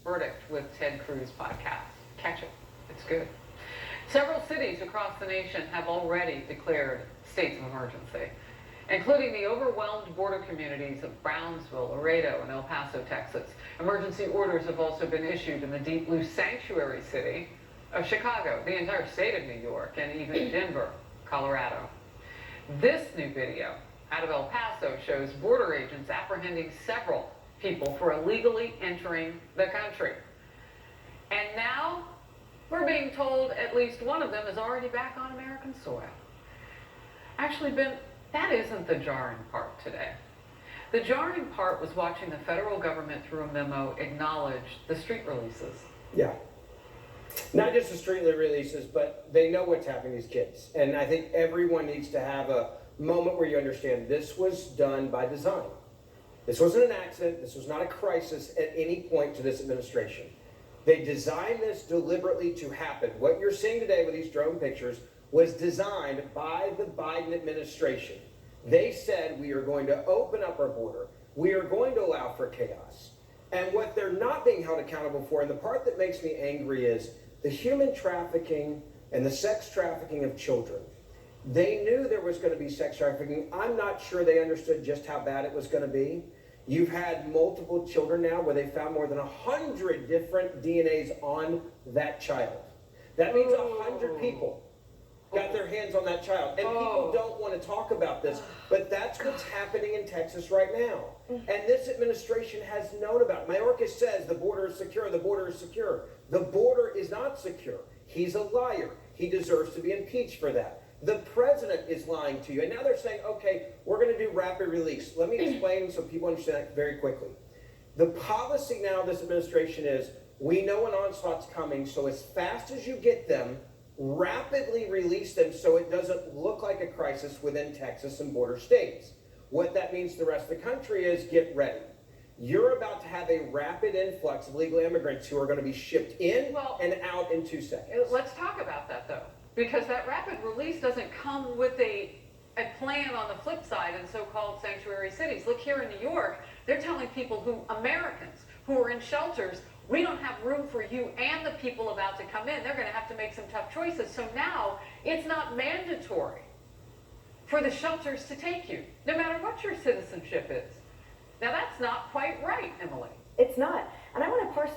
Verdict with Ted Cruz podcast. Catch it. It's good. Several cities across the nation have already declared states of emergency, including the overwhelmed border communities of Brownsville, Laredo, and El Paso, Texas. Emergency orders have also been issued in the deep blue sanctuary city of Chicago, the entire state of New York, and even Denver, Colorado. This new video out of El Paso shows border agents apprehending several people for illegally entering the country. And now we're being told at least one of them is already back on American soil. Actually, Ben, that isn't the jarring part today. The jarring part was watching the federal government, through a memo, acknowledge the street releases. Yeah. Not just the street releases, but they know what's happening to these kids. And I think everyone needs to have a moment where you understand this was done by design. This wasn't an accident. This was not a crisis at any point to this administration. They designed this deliberately to happen. What you're seeing today with these drone pictures was designed by the Biden administration. They said, we are going to open up our border. We are going to allow for chaos. And what they're not being held accountable for, and the part that makes me angry, is the human trafficking and the sex trafficking of children. They knew there was going to be sex trafficking. I'm not sure they understood just how bad it was going to be. You've had multiple children now where they found more than 100 different DNAs on that child. That means 100 people got their hands on that child. And people don't want to talk about this, but that's what's happening in Texas right now. And this administration has known about it. Mayorkas says the border is secure, the border is secure. The border is not secure. He's a liar. He deserves to be impeached for that. The president is lying to you. And now they're saying, okay, we're going to do rapid release. Let me explain so people understand that very quickly. The policy now of this administration is, we know an onslaught's coming, so as fast as you get them, rapidly release them so it doesn't look like a crisis within Texas and border states. What that means to the rest of the country is, get ready. You're about to have a rapid influx of legal immigrants who are going to be shipped in and out in 2 seconds. Let's talk about that, though, because that rapid release doesn't come with a plan on the flip side in so-called sanctuary cities. Look, here in New York, they're telling people Americans who are in shelters, we don't have room for you and the people about to come in. They're going to have to make some tough choices. So now it's not mandatory for the shelters to take you, no matter what your citizenship is. Now that's not quite right, Emily. It's not. And I want to parse